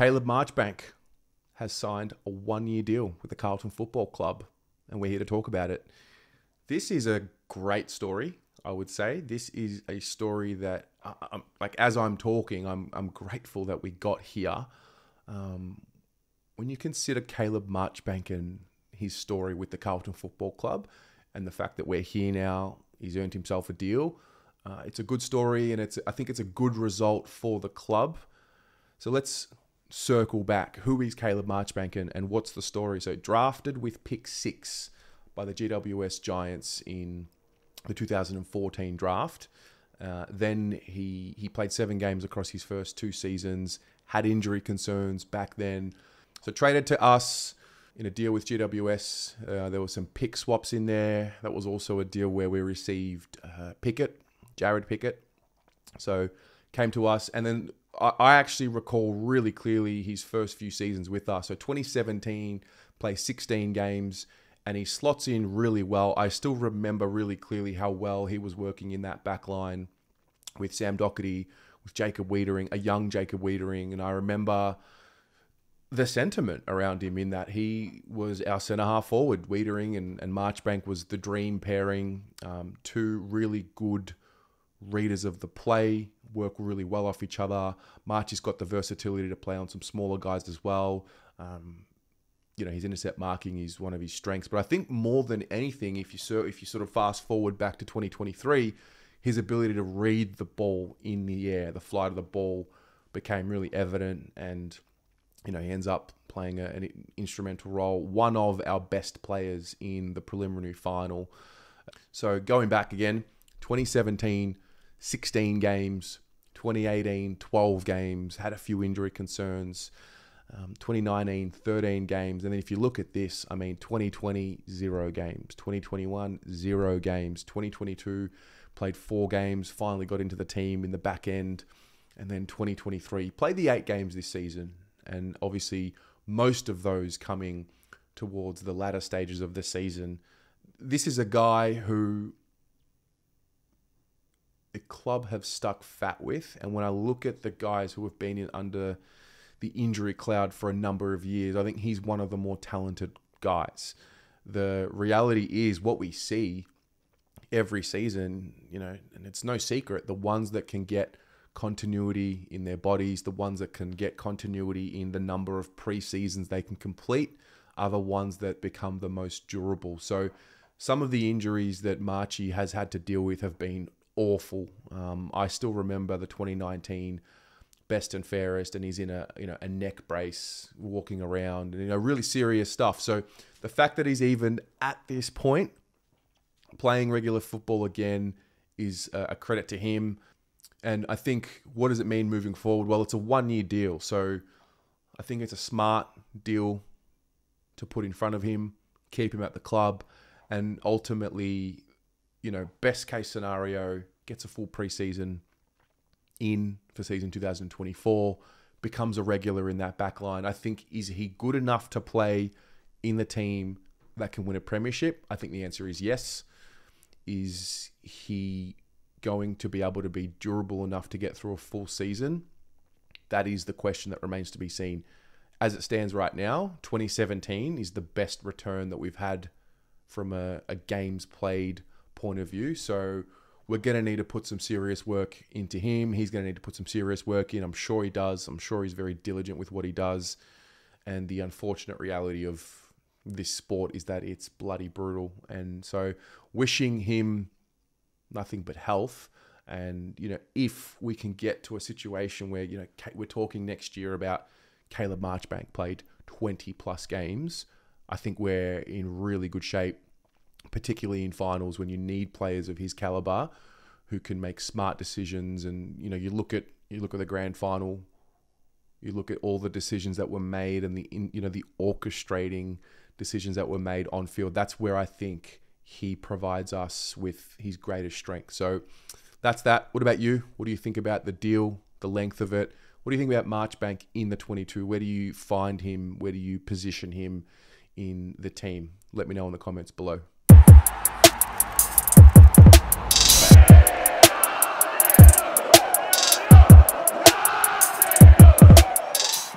Caleb Marchbank has signed a 1-year deal with the Carlton Football Club, and we're here to talk about it. This is a great story, I would say. This is a story that, as I'm talking, I'm grateful that we got here. When you consider Caleb Marchbank and his story with the Carlton Football Club, and the fact that we're here now, he's earned himself a deal. It's a good story, and I think it's a good result for the club. So let's circle back. Who is Caleb Marchbank and what's the story? So drafted with pick 6 by the GWS Giants in the 2014 draft. Then he played 7 games across his first 2 seasons, had injury concerns back then. So traded to us in a deal with GWS. There were some pick swaps in there. That was also a deal where we received Jared Pickett. So came to us. And then I actually recall really clearly his first few seasons with us. So 2017, played 16 games, and he slots in really well. I still remember really clearly how well he was working in that back line with Sam Doherty, with Jacob Wiedering, a young Jacob Wiedering. And I remember the sentiment around him in that he was our centre-half forward. Wiedering and Marchbank was the dream pairing. 2 really good readers of the play, work really well off each other. Marchy's got the versatility to play on some smaller guys as well. His intercept marking is one of his strengths. But I think more than anything, if you sort of fast forward back to 2023, his ability to read the ball in the air, the flight of the ball, became really evident. And he ends up playing an instrumental role, one of our best players in the preliminary final. So going back again, 2017, 16 games, 2018, 12 games, had a few injury concerns, 2019, 13 games. And then if you look at this, 2020, 0 games, 2021, 0 games, 2022, played 4 games, finally got into the team in the back end. And then 2023, played the 8 games this season. And obviously, most of those coming towards the latter stages of the season. This is a guy who the club have stuck fat with. And when I look at the guys who have been under the injury cloud for a number of years, I think he's one of the more talented guys. The reality is what we see every season, and it's no secret, the ones that can get continuity in their bodies, the ones that can get continuity in the number of pre-seasons they can complete, are the ones that become the most durable. So some of the injuries that Marchy has had to deal with have been awful. I still remember the 2019 best and fairest, and he's in a neck brace walking around, and really serious stuff. So the fact that he's even at this point playing regular football again is a credit to him. And I think, what does it mean moving forward? Well, it's a 1-year deal. So I think it's a smart deal to put in front of him, keep him at the club, and ultimately, best case scenario, gets a full preseason in for season 2024, becomes a regular in that back line. I think, is he good enough to play in the team that can win a premiership? I think the answer is yes. Is he going to be able to be durable enough to get through a full season? That is the question that remains to be seen. As it stands right now, 2017 is the best return that we've had from a games played point of view. So we're going to need to put some serious work into him. He's going to need to put some serious work in. I'm sure he does. I'm sure he's very diligent with what he does. And the unfortunate reality of this sport is that it's bloody brutal. And so wishing him nothing but health. And, if we can get to a situation where, we're talking next year about Caleb Marchbank played 20 plus games, I think we're in really good shape, particularly in finals when you need players of his caliber who can make smart decisions. And, you look at the grand final, you look at all the decisions that were made and the orchestrating decisions that were made on field. That's where I think he provides us with his greatest strength. So that's that. What about you? What do you think about the deal, the length of it? What do you think about Marchbank in the 22? Where do you find him? Where do you position him in the team? Let me know in the comments below.